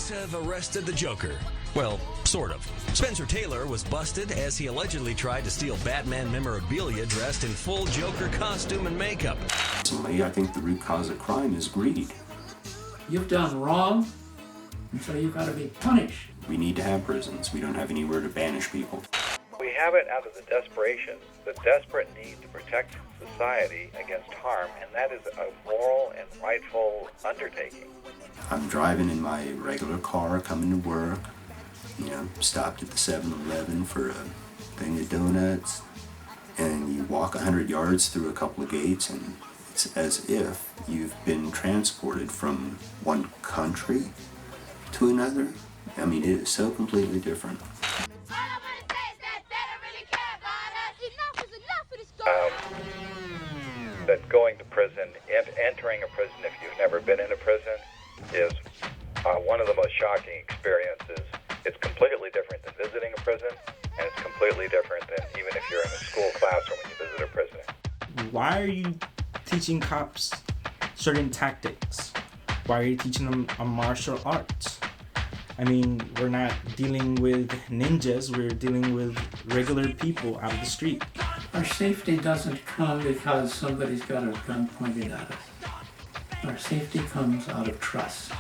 police have arrested the Joker. Well, sort of. Spencer Taylor was busted as he allegedly tried to steal Batman memorabilia dressed in full Joker costume and makeup. Personally, I think the root cause of crime is greed. You've done wrong, so you've got to be punished. We need to have prisons. We don't have anywhere to banish people. We have it out of the desperation, the desperate need to protect society against harm, and that is a moral and rightful undertaking. I'm driving in my regular car, coming to work, stopped at the 7-Eleven for a thing of donuts, and you walk 100 yards through a couple of gates, and it's as if you've been transported from one country to another. I mean, it is so completely different. That going to prison, entering a prison if you've never been in a prison, is one of the most shocking experiences. It's completely different than visiting a prison, and it's completely different than even if you're in a school classroom when you visit a prison. Why are you teaching cops certain tactics? Why are you teaching them a martial arts? I mean, we're not dealing with ninjas, we're dealing with regular people out of the street. Our safety doesn't come because somebody's got a gun pointed at us. Our safety comes out of trust.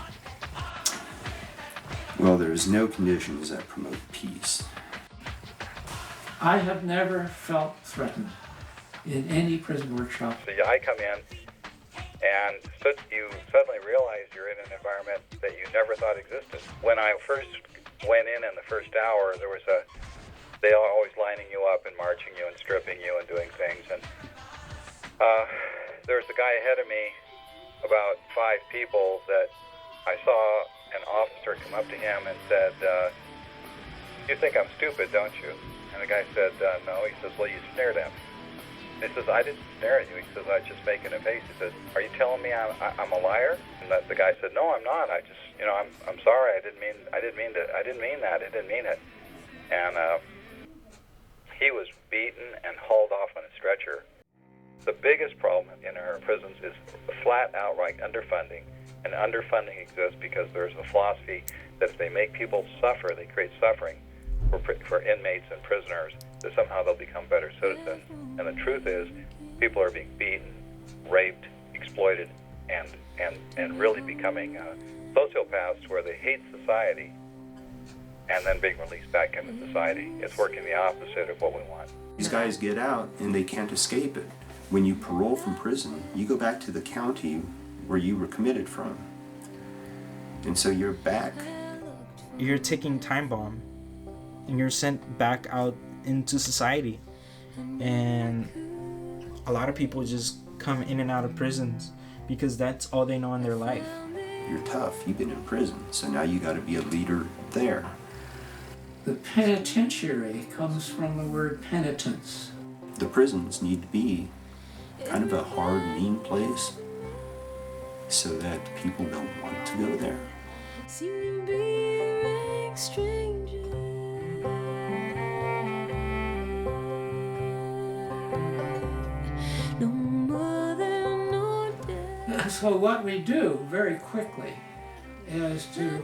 Well, there's no conditions that promote peace. I have never felt threatened in any prison workshop. So I come in, and you suddenly realize you're in an environment that you never thought existed. When I first went in the first hour, they are always lining you up and marching you and stripping you and doing things. And there's a guy ahead of me, about 5 people, that I saw an officer come up to him and said, "You think I'm stupid, don't you?" And the guy said, "No." He says, "Well, you snared at me." He says, "I didn't snare at you." He says, "I was just making a face." He says, "Are you telling me I'm a liar?" And the guy said, "No, I'm not. I just, I'm sorry. I didn't mean that. I didn't mean it." And he was beaten and hauled off on a stretcher. The biggest problem in our prisons is flat outright underfunding. And underfunding exists because there's a philosophy that if they make people suffer, they create suffering for inmates and prisoners, that somehow they'll become better citizens. And the truth is, people are being beaten, raped, exploited, and really becoming sociopaths where they hate society and then being released back into society. It's working the opposite of what we want. These guys get out and they can't escape it. When you parole from prison, you go back to the county where you were committed from. And so you're back. You're taking time bomb and you're sent back out into society. And a lot of people just come in and out of prisons because that's all they know in their life. You're tough. You've been in prison, so now you got to be a leader there. The penitentiary comes from the word penitence. The prisons need to be kind of a hard, mean place so that people don't want to go there. So what we do very quickly is to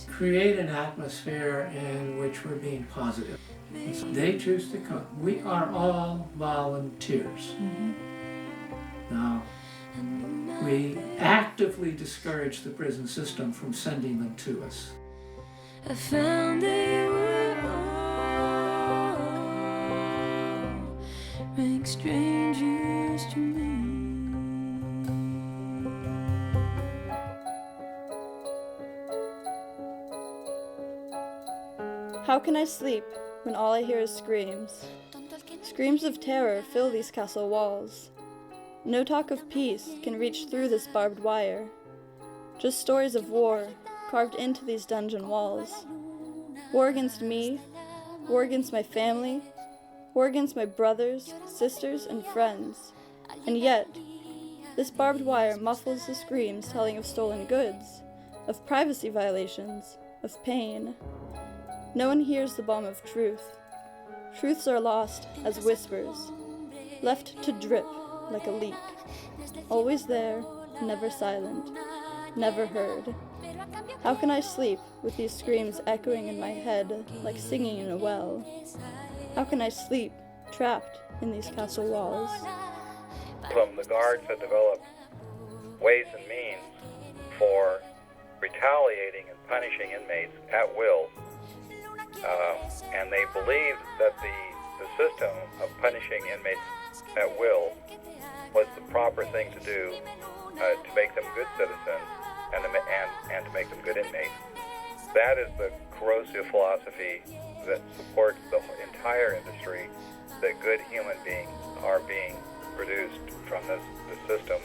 create an atmosphere in which we're being positive. They choose to come. We are all volunteers. Now, we actively discourage the prison system from sending them to us. I found they were all rank strangers to me. How can I sleep when all I hear is screams? Screams of terror fill these castle walls. No talk of peace can reach through this barbed wire. Just stories of war carved into these dungeon walls. War against me, war against my family, war against my brothers, sisters, and friends. And yet, this barbed wire muffles the screams telling of stolen goods, of privacy violations, of pain. No one hears the balm of truth. Truths are lost as whispers, left to drip like a leak. Always there, never silent, never heard. How can I sleep with these screams echoing in my head like singing in a well? How can I sleep trapped in these castle walls? The guards had developed ways and means for retaliating and punishing inmates at will, and they believed that the system of punishing inmates at will was the proper thing to do to make them good citizens and to make them good inmates. That is the corrosive philosophy that supports the entire industry, that good human beings are being produced from this system.